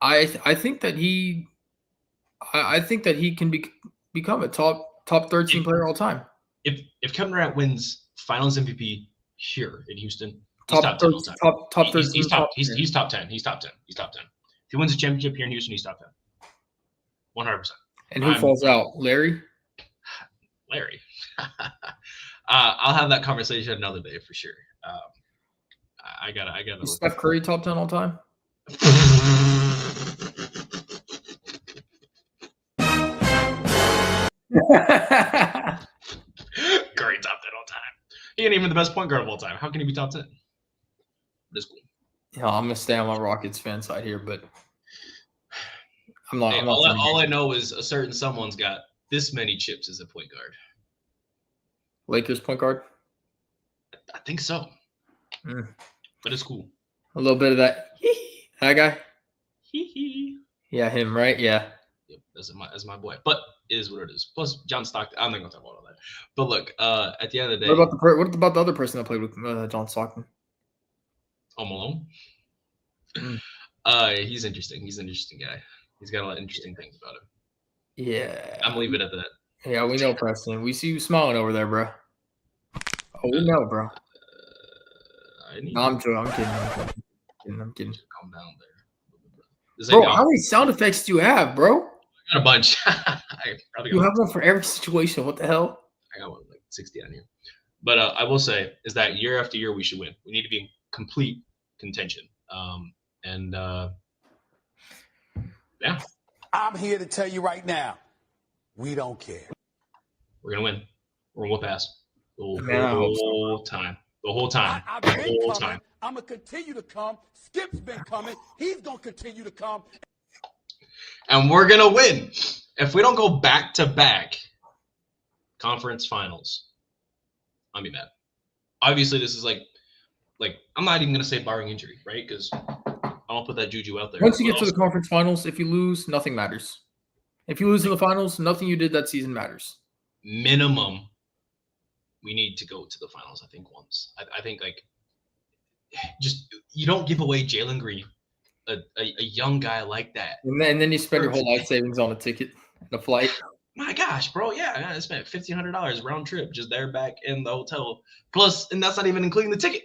I think that he can become a top 13 player all time. If Kevin Durant wins Finals MVP here in Houston, he's top 13. He's top 10. He's top 10. He's top 10. If he wins a championship here in Houston, he's top 10. 100%. And who falls out? Larry. I'll have that conversation another day for sure. I gotta. Is Steph Curry top 10 all time? Curry top 10 all time. He ain't even the best point guard of all time. How can he be top 10? This cool. Yeah, I'm gonna stay on my Rockets fan side here, but I'm not. All I know is a certain someone's got this many chips as a point guard. Lakers point guard? I think so. But it's cool. A little bit of that. That guy? Yeah, him, right? Yeah. Yep, that's my boy. But it is what it is. Plus, John Stockton. I'm not going to talk about all that. But look, at the end of the day. What about the other person that played with John Stockton? Malone? He's interesting. He's an interesting guy. He's got a lot of interesting things about him. Yeah. I'm going to leave it at that. Yeah, we know, Preston. We see you smiling over there, bro. Oh, we know, bro. I'm kidding. I'm kidding. Calm down there. Bro, how many sound effects do you have, bro? I got a bunch. You have one for every situation. What the hell? I got one like 60 on here. But I will say is that year after year we should win. We need to be in complete contention. Yeah, I'm here to tell you right now, we don't care. we're gonna win. We're gonna whoop ass the Man, I hope so. whole time. The whole time. I've The been whole coming. time. I'm going to continue to come. Skip's been coming. He's going to continue to come. And we're gonna win. If we don't go back to back conference finals, I'll be mad. Obviously, this is like I'm not even gonna say barring injury, right? Because I don't put that juju out there. Once you get to the conference finals, if you lose, nothing matters. If you lose in the finals, nothing you did that season matters. Minimum, we need to go to the finals. I think once. I think like just you don't give away Jalen Green, a young guy like that. And then you spend your whole life savings on a ticket and a flight. My gosh, bro, yeah, I spent $1,500 round trip just there back in the hotel. Plus, and that's not even including the ticket.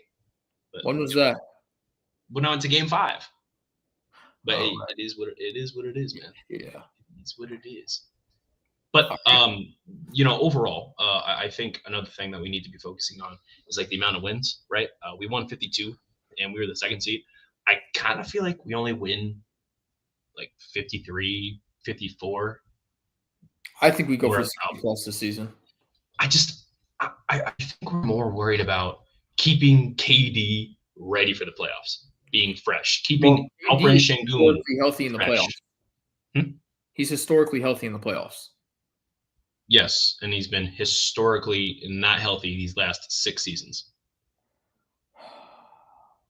But When was that? went on to Game 5. But hey, right. it is what it is, man. Yeah. It's what it is. But overall, I think another thing that we need to be focusing on is like the amount of wins, right? We won 52, and we were the second seed. I kind of feel like we only win like 53, 54. I think we go for We're 60 plus this season. I think we're more worried about keeping KD ready for the playoffs, being fresh, keeping Alperen Şengün historically healthy in the fresh. playoffs. He's historically healthy in the playoffs. Yes, and he's been historically not healthy these last 6 seasons.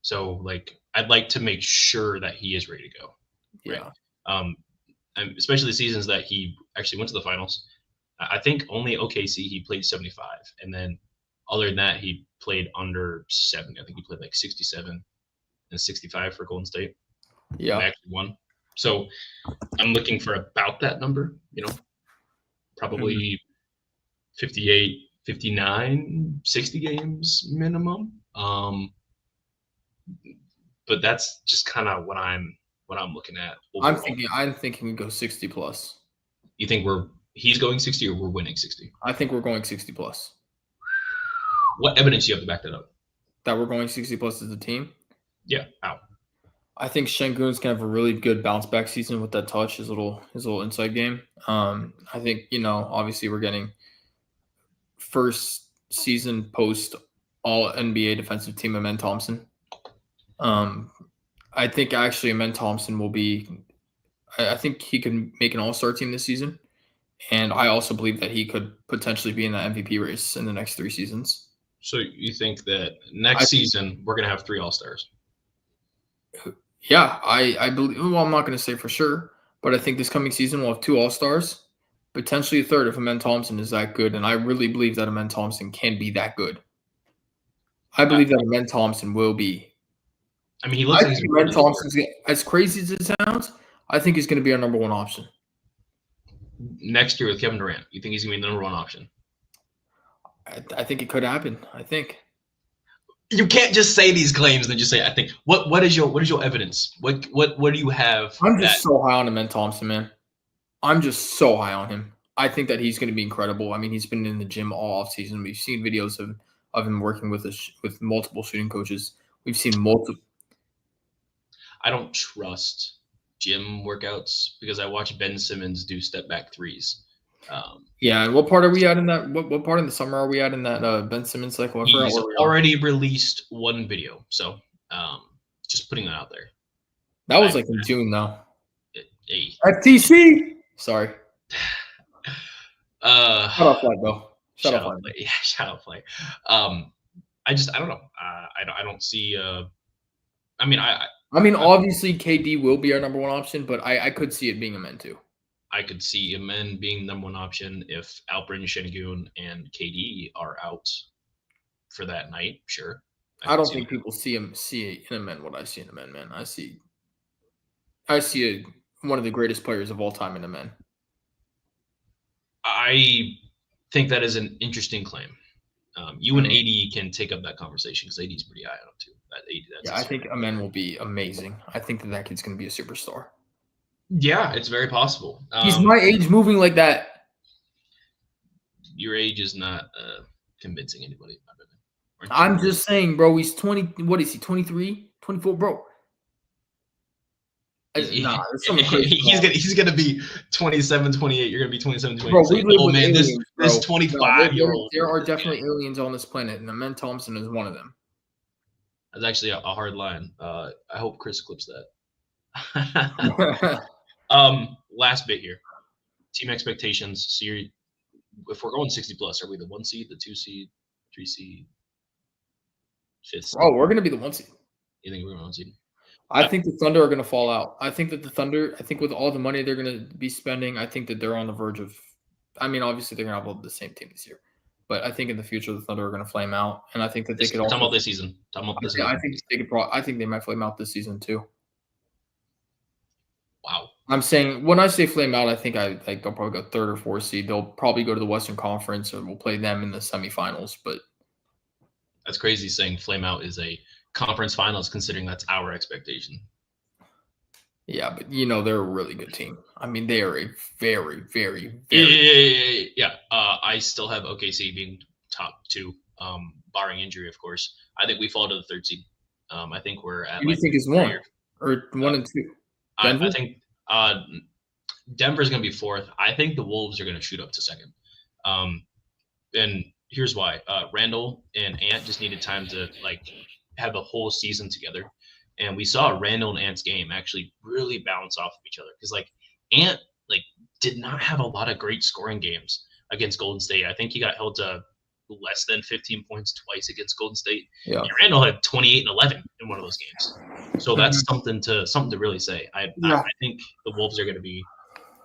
So, like, I'd like to make sure that he is ready to go. Yeah. Right? And especially the seasons that he actually went to the finals. I think only OKC he played 75, and then other than that he played under 70. I think he played like 67 and 65 for Golden State. Yeah. And actually won. So I'm looking for about that number, probably 58, 59, 60 games minimum. But that's just kind of what I'm looking at. Overall. I'm thinking we go 60 plus. You think he's going 60 or we're winning 60? I think we're going 60 plus. What evidence do you have to back that up? That we're going 60 plus as a team? Yeah. How? I think Şengün's gonna have a really good bounce back season with that touch, his little inside game. I think, obviously we're getting first season post all NBA defensive team Amen Thompson. I think actually Amen Thompson will be I think he could make an all-star team this season. And I also believe that he could potentially be in that MVP race in the next 3 seasons. So you think that next season we're going to have 3 All-Stars? Yeah, I believe. Well, I'm not going to say for sure, but I think this coming season we'll have 2 All-Stars, potentially a third if Amen Thompson is that good. And I really believe that Amen Thompson can be that good. I believe that Amen Thompson will be. I mean, he looks like Amen Thompson's, as crazy as it sounds, I think he's going to be our number 1 option. Next year with Kevin Durant, you think he's going to be the number 1 option? I think it could happen. I think. You can't just say these claims and then just say, I think. What is your evidence? What do you have? I'm just so high on Amen Thompson, man. I'm just so high on him. I think that he's going to be incredible. I mean, he's been in the gym all off season. We've seen videos of him working with multiple shooting coaches. We've seen multiple. I don't trust gym workouts because I watch Ben Simmons do step back threes. Yeah, and what part are we at in that? What part in the summer are we at in that Ben Simmons cycle? He's already released 1 video, so just putting that out there. That was like in June, though. Hey. FTC. Sorry. Shut up, Flag, bro. Shut up, Flag. Yeah, shut up, Flag. I don't know. I don't see. I mean, obviously KD will be our number 1 option, but I could see it being Amen too. I could see Amen being number 1 option if Alperen Şengün and KD are out for that night. Sure. I don't think people see in Amen what I see in Amen, man. I see one of the greatest players of all time in Amen. I think that is an interesting claim. You and AD can take up that conversation because AD is pretty high on him too. I think Amen will be amazing. I think that kid's going to be a superstar. Yeah, it's very possible. He's my age moving like that. your age is not convincing anybody. Aren't I'm you? just saying, bro. He's 20. What is he? 23, 24, bro. Nah, there's something crazy. He's gonna be 27, 28. You're gonna be 27, 28. Bro, we Saying, live oh with man, aliens, this bro. 25-year-old. There are definitely aliens on this planet, and Amen Thompson is one of them. That's actually a hard line. I hope Chris clips that. Last bit here. Team expectations. So if we're going 60 plus, are we the 1 seed, the 2 seed, 3 seed, 5th seed? Oh, we're gonna be the 1 seed. You think we're going 1 seed? I think the Thunder are gonna fall out. I think that the Thunder, with all the money they're gonna be spending, I think that they're on the verge of. I mean, obviously they're gonna have the same team this year, but I think in the future the Thunder are gonna flame out, and I think that they could also. Talking about this season. I think they could. I think they might flame out this season too. Wow. I'm saying when I say flame out, I think they'll probably go 3rd or 4th seed. They'll probably go to the Western Conference, or we'll play them in the semifinals. But that's crazy saying flame out is a conference finals, considering that's our expectation. Yeah, but they're a really good team. I mean, they are a very, very, very. Yeah. I still have OKC being top 2, barring injury, of course. I think we fall to the 3rd seed. I think we're at. Who do you think is 1 or 1 and 2? Denver? I think Denver's going to be 4th. I think the Wolves are going to shoot up to 2nd. And here's why. Randall and Ant just needed time to have the whole season together. And we saw Randall and Ant's game actually really bounce off of each other. Because Ant did not have a lot of great scoring games against Golden State. I think he got held to less than 15 points twice against Golden State. Yeah. And Randall had 28 and 11 in one of those games. So that's something to really say. I think the Wolves are going to be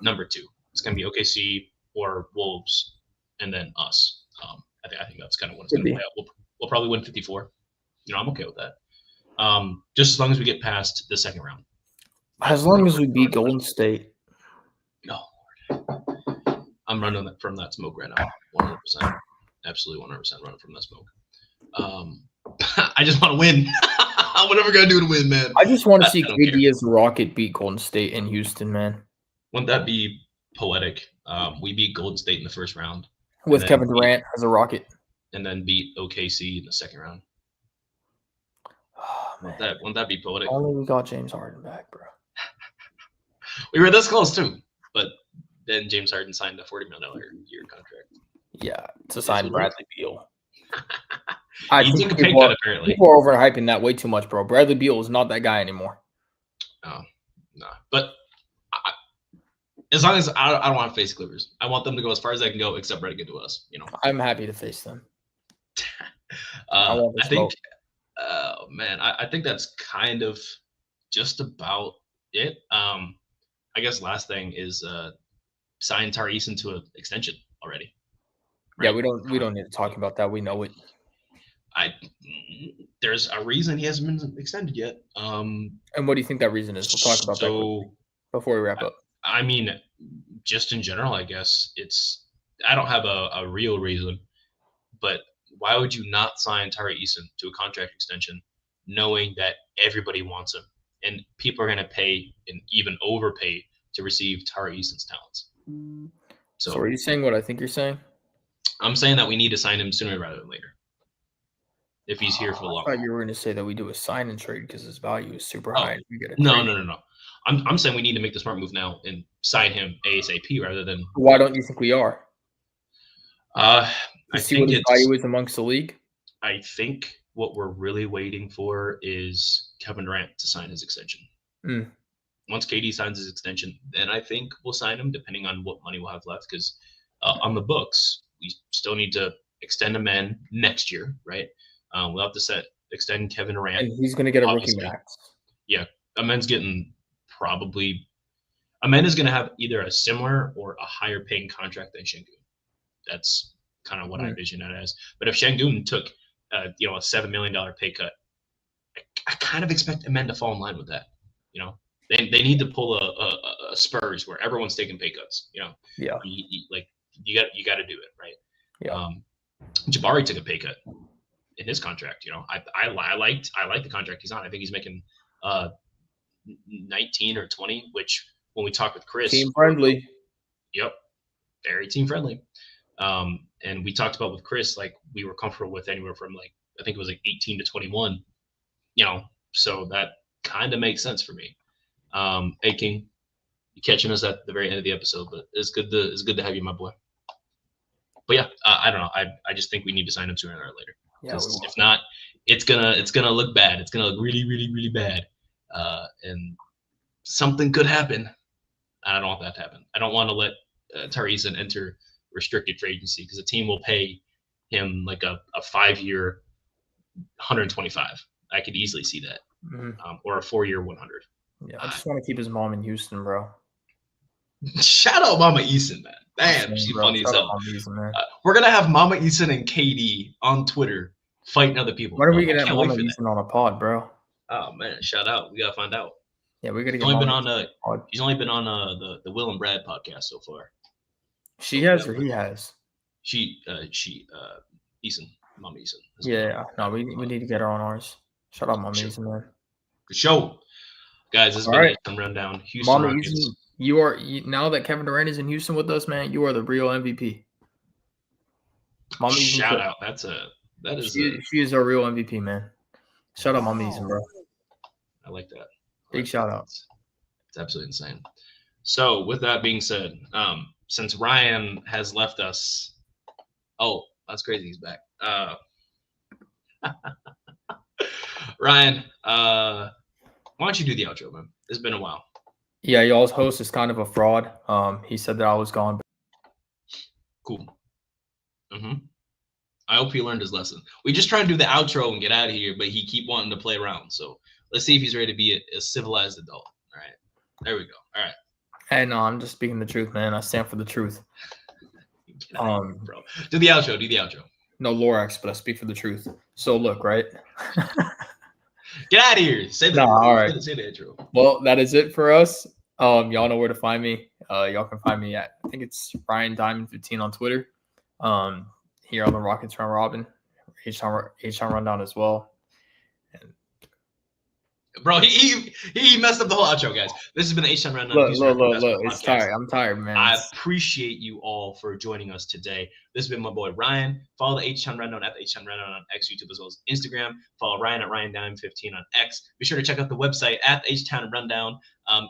number 2. It's going to be OKC or Wolves, and then us. I think that's kind of what it's going to play out. We'll probably win 54. I'm okay with that. Just as long as we get past the 2nd round. As long as we beat Golden State. No. I'm running from that smoke right now. 100%. Absolutely 100% running from that smoke. I just want to win. Whatever we're going to do to win, man. I just want to see KD as a Rocket beat Golden State in Houston, man. Wouldn't that be poetic? We beat Golden State in the 1st round. With Kevin Durant as a Rocket. And then beat OKC in the 2nd round. Oh, man. Wouldn't that be poetic? Only we got James Harden back, bro. We were this close, too. But then James Harden signed a $40 million a year contract. Yeah, to sign Bradley Beal. I think a pay cut, apparently. People are overhyping that way too much, bro. Bradley Beal is not that guy anymore. Oh, no. But as long as I don't want to face Clippers. I want them to go as far as they can go, except right to get to us. I'm happy to face them. I think, man, I think that's kind of just about it. I guess last thing is sign Tari Eason to an extension already. Right? Yeah, we don't need to talk about that. We know it. There's a reason he hasn't been extended yet. And what do you think that reason is? We'll talk about that before we wrap up. I mean, just in general, I guess I don't have a real reason, but why would you not sign Tari Eason to a contract extension knowing that everybody wants him and people are going to pay and even overpay to receive Tari Eason's talents? So are you saying what I think you're saying? I'm saying that we need to sign him sooner rather than later. If he's here for the long haul. I thought you were going to say that we do a sign and trade because his value is super high. No. I'm saying we need to make the smart move now and sign him ASAP rather than. Why don't you think we are? I see what his value is amongst the league. I think what we're really waiting for is Kevin Durant to sign his extension. Once KD signs his extension, then I think we'll sign him, depending on what money we'll have left. Because on the books, we still need to extend him in next year, right? We'll have to extend Kevin Durant. And he's going to get a rookie max. Yeah, Amen's getting Amen is going to have either a similar or a higher paying contract than Şengün. That's kind of what I envision it as. But if Şengün took a $7 million pay cut, I kind of expect Amen to fall in line with that. They need to pull a Spurs where everyone's taking pay cuts. Yeah. You got to do it, right? Yeah. Jabari took a pay cut in his contract. I like the contract he's on. I think he's making 19 or 20, which when we talk with Chris, team friendly. Yep, very team friendly. And And we talked about with Chris, like we were comfortable with anywhere from like, I think it was like 18 to 21, so that kind of makes sense for me. Hey King, you catching us at the very end of the episode, but it's good to have you, my boy. But yeah, I don't know. I just think we need to sign him sooner or later. Yeah, Because if not, it's gonna look bad. It's gonna look really, really, really bad. And something could happen. I don't want that to happen. I don't want to let Tari Eason enter restricted free agency because the team will pay him like a 5-year 125. I could easily see that. Or a 4-year 100. Yeah, I just want to keep his mom in Houston, bro. Shout out Mama Eason, man. Damn, she's funny as hell. We're gonna have Mama Eason and KD on Twitter fighting other people. When are we gonna have Mama Eason on a pod, bro? Oh man, shout out. We gotta find out. Yeah, we gotta get. He's only been on the Will and Brad podcast so far. She has or he has? She Eason, Mama Eason. Yeah, no, we need to get her on ours. Shout out Mama Eason, man. Good show, guys. This has been some rundown. Houston Mama Rockets. Eason, now that Kevin Durant is in Houston with us, man, you are the real MVP. Mama Eason, shout out. She is our real MVP, man. Shout out Mama Eason, bro. I like that. Big shout out. It's absolutely insane. So with that being said, since Ryan has left us, that's crazy. He's back. Ryan, why don't you do the outro, man? It's been a while. Yeah, y'all's host is kind of a fraud. He said that I was gone. Cool. I hope he learned his lesson. We just try to do the outro and get out of here, but he keep wanting to play around. So let's see if he's ready to be a civilized adult. All right. There we go. All right. Hey, no, I'm just speaking the truth, man. I stand for the truth. Bro. Do the outro. No Lorax, but I speak for the truth. So look, right? Get out of here. Say the all right. Say the intro. Well, that is it for us. Y'all know where to find me. Y'all can find me at, I think it's Ryan Diamond 15 on Twitter. Here on the Rockets Round Robin, H-Town Rundown as well. Bro, he messed up the whole outro, guys. This has been the H-Town Rundown. Look. It's tired. I'm tired, man. I appreciate you all for joining us today. This has been my boy Ryan. Follow the H-Town Rundown at the H-Town Rundown on X, YouTube, as well as Instagram. Follow Ryan at RyanDime15 on X. Be sure to check out the website at the H-Town Rundown.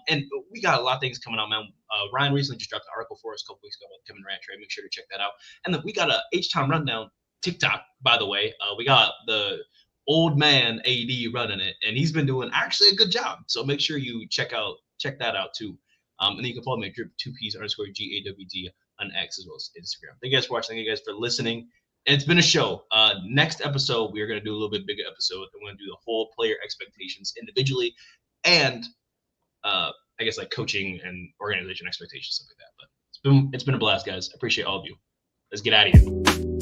And we got a lot of things coming out, man. Ryan recently just dropped an article for us a couple weeks ago about the Kevin Durant trade. Make sure to check that out. And then we got a H-Town Rundown TikTok, by the way. We got the old man AD running it, and he's been doing actually a good job. So make sure you check that out too. And then you can follow me at drip2ps_GAWD on X as well as Instagram. Thank you guys for watching. Thank you guys for listening. And it's been a show. Next episode, we are going to do a little bit bigger episode. I'm going to do the whole player expectations individually, and I guess like coaching and organization expectations, stuff like that. But it's been a blast, guys. I appreciate all of you. Let's get out of here.